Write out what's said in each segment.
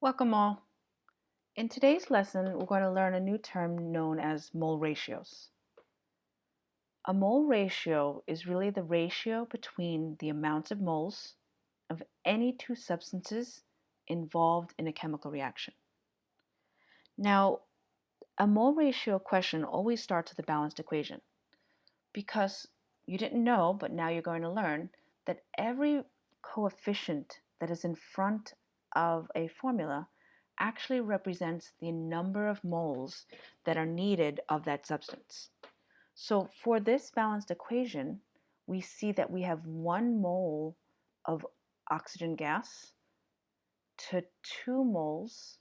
Welcome all. In today's lesson, we're going to learn a new term known as mole ratios. A mole ratio is really the ratio between the amounts of moles of any two substances involved in a chemical reaction. Now, a mole ratio question always starts with a balanced equation because you didn't know, but now you're going to learn that every coefficient that is in front of a formula actually represents the number of moles that are needed of that substance. So for this balanced equation, we see that we have 1 mole of oxygen gas to 2 moles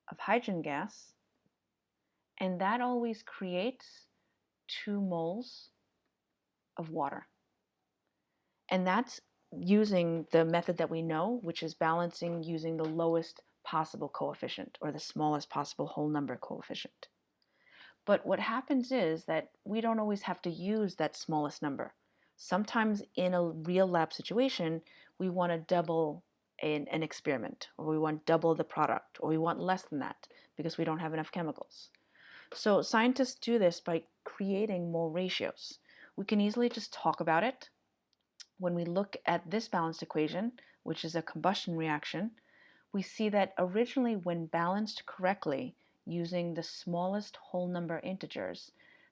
of hydrogen gas, and that always creates 2 moles of water. And that's using the method that we know, which is balancing using the lowest possible coefficient or the smallest possible whole number coefficient. But what happens is that we don't always have to use that smallest number. Sometimes in a real lab situation, we want to double an experiment, or we want double the product, or we want less than that because we don't have enough chemicals. So scientists do this by creating mole ratios. We can easily just talk about it. When we look at this balanced equation, which is a combustion reaction, we see that originally when balanced correctly using the smallest whole number integers,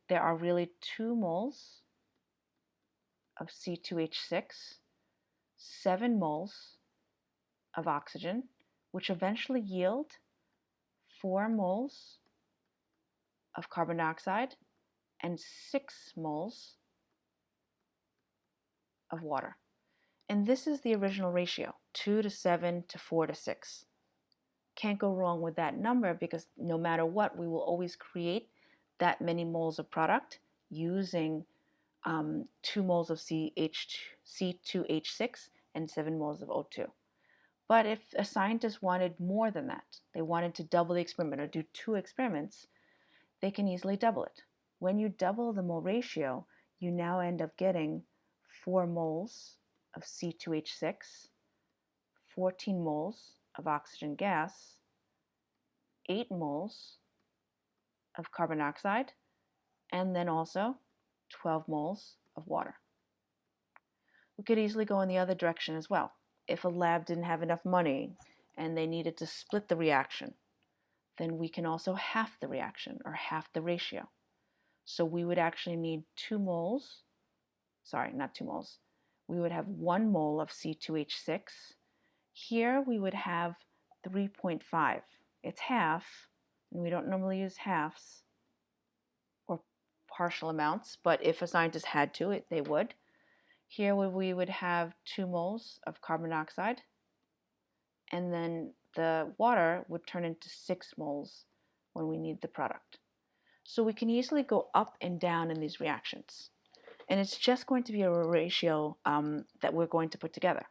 there are really 2 moles of C2H6, 7 moles of oxygen, which eventually yield 4 moles of carbon dioxide and 6 moles of water. And this is the original ratio, 2 to 7 to 4 to 6. Can't go wrong with that number because no matter what, we will always create that many moles of product using 2 moles of C2H6 and 7 moles of O2. But if a scientist wanted more than that, they wanted to double the experiment or do 2 experiments, they can easily double it. When you double the mole ratio, you now end up getting 4 moles of C2H6, 14 moles of oxygen gas, 8 moles of carbon dioxide, and then also 12 moles of water. We could easily go in the other direction as well. If a lab didn't have enough money and they needed to split the reaction, then we can also half the reaction or half the ratio. So we would actually need 2 moles, sorry, not 2 moles. We would have 1 mole of C2H6. Here we would have 3.5. It's half, and we don't normally use halves or partial amounts, but if a scientist had to, they would. Here we would have 2 moles of carbon dioxide, and then the water would turn into 6 moles when we need the product. So we can easily go up and down in these reactions. And it's just going to be a ratio that we're going to put together.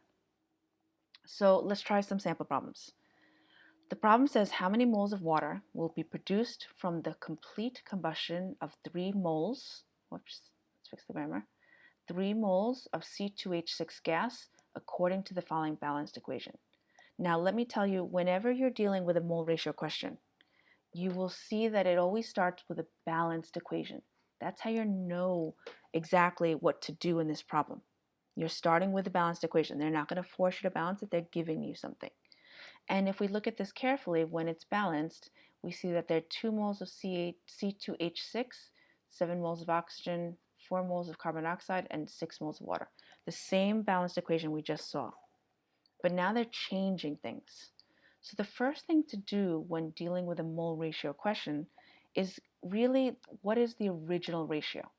So let's try some sample problems. The problem says how many moles of water will be produced from the complete combustion of 3 moles, whoops, let's fix the grammar, 3 moles of C2H6 gas according to the following balanced equation. Now let me tell you, whenever you're dealing with a mole ratio question, you will see that it always starts with a balanced equation. That's how you know exactly what to do in this problem. You're starting with a balanced equation. They're not going to force you to balance it, they're giving you something. And if we look at this carefully, when it's balanced, we see that there are 2 moles of C2H6, 7 moles of oxygen, 4 moles of carbon dioxide, and 6 moles of water. The same balanced equation we just saw. But now they're changing things. So the first thing to do when dealing with a mole ratio question is really, what is the original ratio?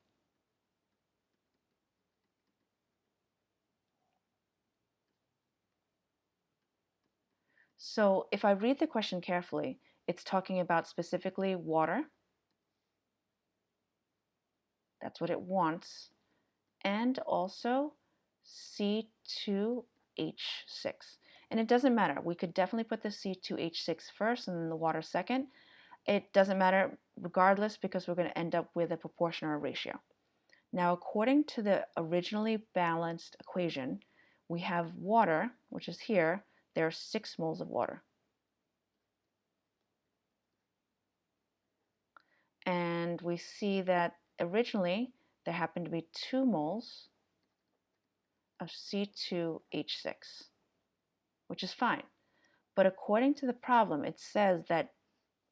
So if I read the question carefully, it's talking about specifically water. That's what it wants. And also C2H6. And it doesn't matter. We could definitely put the C2H6 first and then the water second. It doesn't matter regardless because we're going to end up with a proportion or a ratio. Now, according to the originally balanced equation, we have water, which is here. There are 6 moles of water. And we see that originally there happened to be 2 moles of C2H6, which is fine. But according to the problem, it says that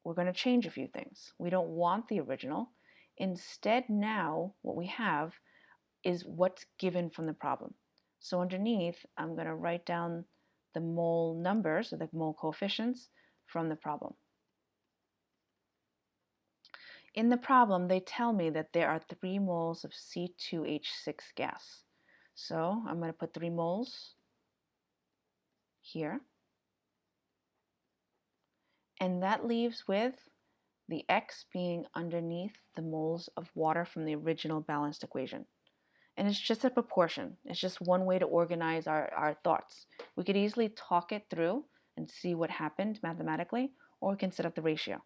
we're going to change a few things. We don't want the original. Instead, now what we have is what's given from the problem. So underneath, I'm going to write down the mole numbers, or the mole coefficients, from the problem. In the problem, they tell me that there are 3 moles of C2H6 gas. So I'm going to put 3 moles here. And that leaves with the X being underneath the moles of water from the original balanced equation. And it's just a proportion. It's just one way to organize our thoughts. We could easily talk it through and see what happened mathematically, or we can set up the ratio.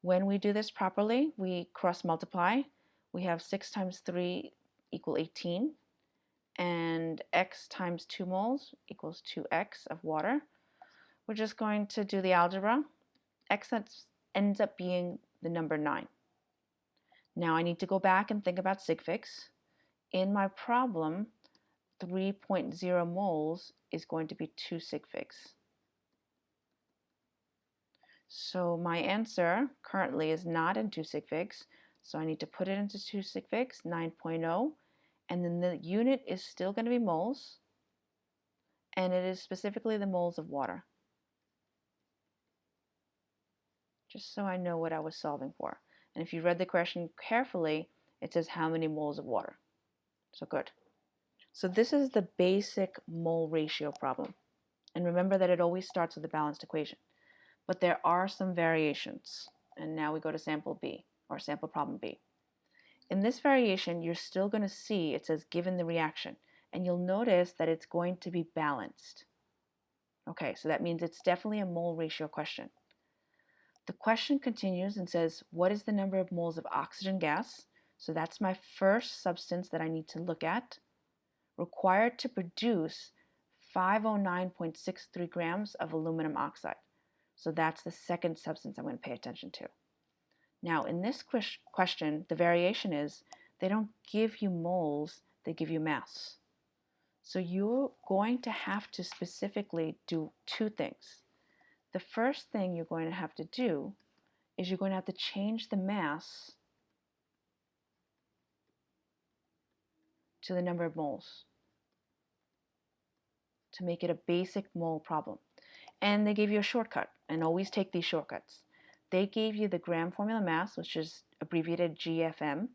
When we do this properly, we cross multiply. We have 6 times 3 equal 18, and X times 2 moles equals 2X of water. We're just going to do the algebra. X ends up being the number 9. Now I need to go back and think about sig figs. In my problem, 3.0 moles is going to be 2 sig figs. So my answer currently is not in 2 sig figs, so I need to put it into 2 sig figs, 9.0, and then the unit is still going to be moles, and it is specifically the moles of water. Just so I know what I was solving for. And if you read the question carefully, it says how many moles of water. So good. So this is the basic mole ratio problem. And remember that it always starts with a balanced equation. But there are some variations. And now we go to sample B, or sample problem B. In this variation, you're still going to see it says given the reaction. And you'll notice that it's going to be balanced. Okay, so that means it's definitely a mole ratio question. The question continues and says, what is the number of moles of oxygen gas? So that's my first substance that I need to look at, required to produce 509.63 grams of aluminum oxide. So that's the second substance I'm going to pay attention to. Now, in this question, the variation is they don't give you moles, they give you mass. So you're going to have to specifically do 2 things. The first thing you're going to have to do is you're going to have to change the mass to the number of moles to make it a basic mole problem. And they gave you a shortcut, and always take these shortcuts. They gave you the gram formula mass, which is abbreviated GFM,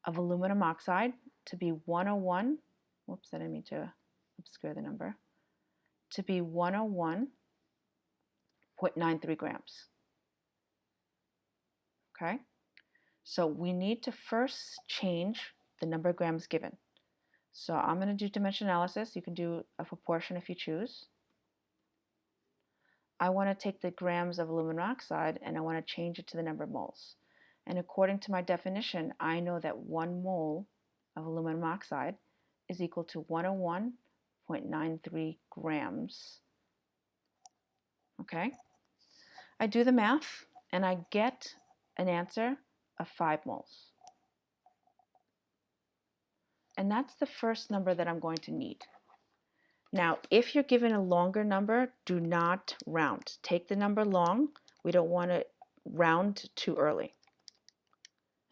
of aluminum oxide to be 101, whoops, I didn't mean to obscure the number, to be 101.93 grams. Okay? So we need to first change the number of grams given. So I'm going to do dimension analysis. You can do a proportion if you choose. I want to take the grams of aluminum oxide and I want to change it to the number of moles. And according to my definition, I know that 1 mole of aluminum oxide is equal to 101.93 grams. Okay? I do the math and I get an answer of 5 moles. And that's the first number that I'm going to need. Now, if you're given a longer number, do not round. Take the number long. We don't want to round too early.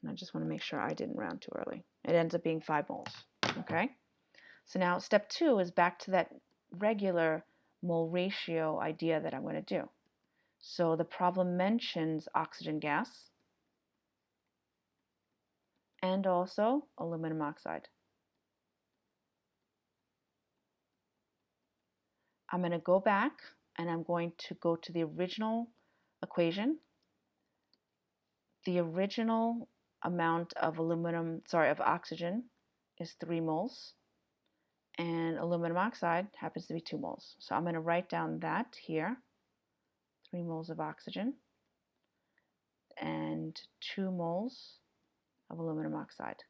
And I just want to make sure I didn't round too early. It ends up being 5 moles. Okay? So now step 2 is back to that regular mole ratio idea that I'm going to do. So the problem mentions oxygen gas and also aluminum oxide. I'm going to go back and I'm going to go to the original equation. The original amount of oxygen is 3 moles, and aluminum oxide happens to be 2 moles. So I'm going to write down that here, 3 moles of oxygen and 2 moles of aluminum oxide.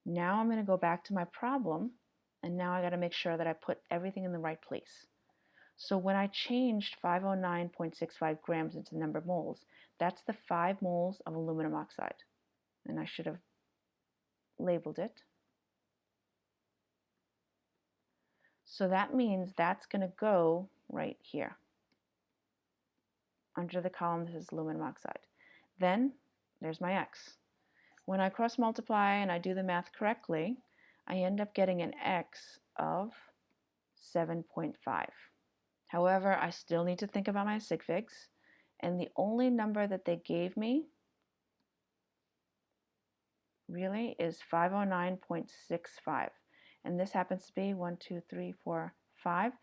Now I'm going to go back to my problem, and now I got to make sure that I put everything in the right place. So when I changed 509.65 grams into the number of moles, that's the 5 moles of aluminum oxide. And I should have labeled it. So that means that's going to go right here under the column that says aluminum oxide. Then there's my x. When I cross multiply and I do the math correctly, I end up getting an x of 7.5. However, I still need to think about my sig figs, and the only number that they gave me really is 509.65. And this happens to be 1, 2, 3, 4, 5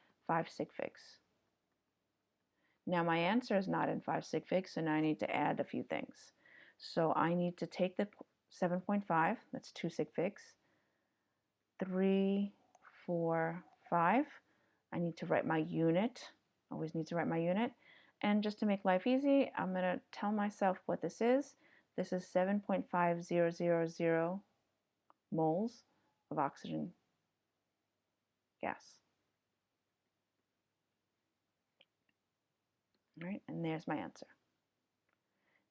sig figs. Now my answer is not in 5 sig figs, so now I need to add a few things. So I need to take the 7.5, that's 2 sig figs, 3, 4, 5. I need to write my unit. Always need to write my unit. And just to make life easy, I'm going to tell myself what this is. This is 7.5000 moles of oxygen gas. All right, and there's my answer.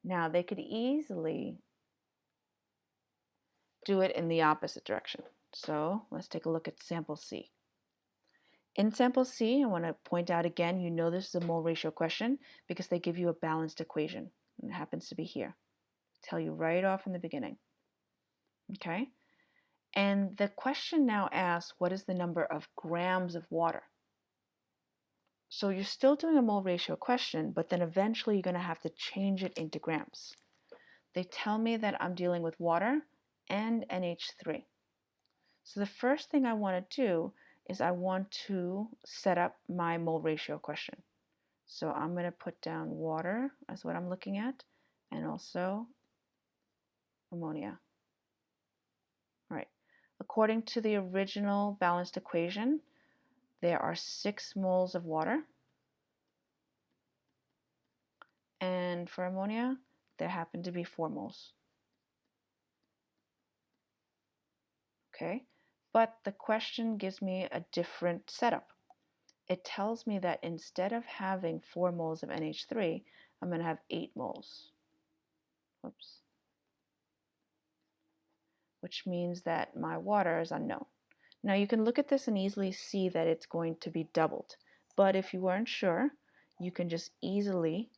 Now they could easily do it in the opposite direction. So let's take a look at sample C. In sample C, I want to point out again, you know this is a mole ratio question because they give you a balanced equation. And it happens to be here. Tell you right off in the beginning. Okay? And the question now asks, what is the number of grams of water? So you're still doing a mole ratio question, but then eventually you're going to have to change it into grams. They tell me that I'm dealing with water and NH3. So the first thing I want to do is I want to set up my mole ratio question. So I'm going to put down water as what I'm looking at, and also ammonia. All right. According to the original balanced equation, there are 6 moles of water. And for ammonia, there happen to be 4 moles. Okay, but the question gives me a different setup. It tells me that instead of having 4 moles of NH3, I'm going to have 8 moles. Whoops. Which means that my water is unknown. Now you can look at this and easily see that it's going to be doubled. But if you weren't sure, you can just easily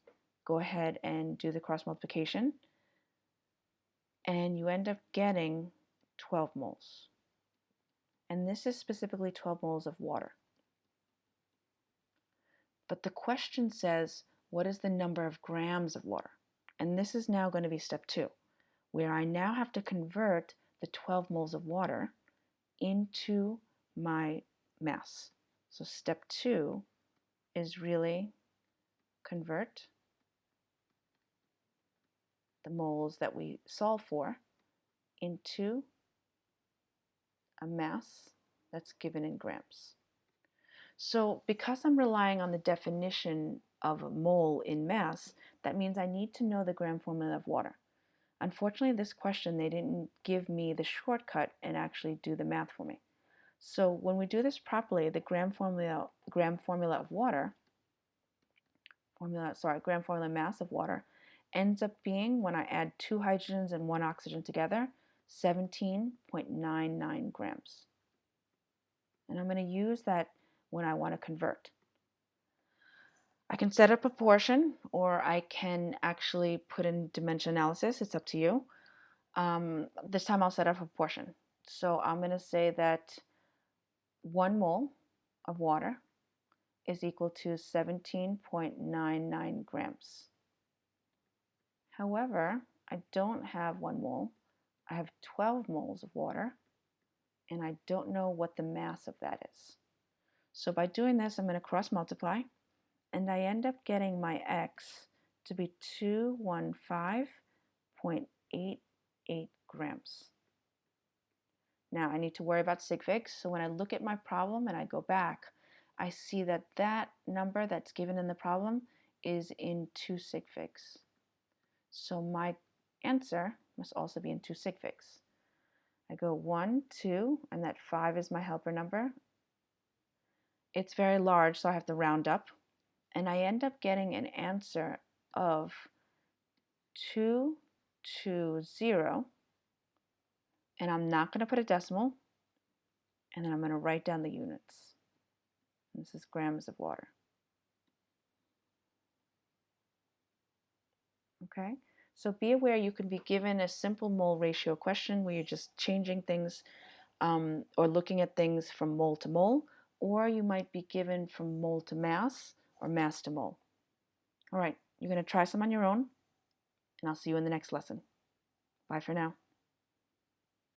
go ahead and do the cross multiplication, and you end up getting 12 moles. And this is specifically 12 moles of water. But the question says, what is the number of grams of water? And this is now going to be step 2, where I now have to convert the 12 moles of water into my mass. So step 2 is really convert the moles that we solve for into a mass that's given in grams. So because I'm relying on the definition of a mole in mass, that means I need to know the gram formula of water. Unfortunately, this question, they didn't give me the shortcut and actually do the math for me. So when we do this properly, the gram formula of water, gram formula mass of water, ends up being, when I add 2 hydrogens and 1 oxygen together, 17.99 grams. And I'm going to use that when I want to convert. I can set a proportion, or I can actually put in dimension analysis. It's up to you. This time I'll set up a proportion. So I'm going to say that 1 mole of water is equal to 17.99 grams. However, I don't have 1 mole. I have 12 moles of water, and I don't know what the mass of that is. So by doing this, I'm going to cross multiply, and I end up getting my x to be 215.88 grams. Now I need to worry about sig figs, so when I look at my problem and I go back, I see that that number that's given in the problem is in 2 sig figs. So my answer must also be in 2 sig figs. I go 1, 2, and that 5 is my helper number. It's very large, so I have to round up. And I end up getting an answer of 220. And I'm not going to put a decimal. And then I'm going to write down the units. This is grams of water. Okay, so be aware you can be given a simple mole ratio question where you're just changing things or looking at things from mole to mole, or you might be given from mole to mass or mass to mole. All right, you're going to try some on your own, and I'll see you in the next lesson. Bye for now.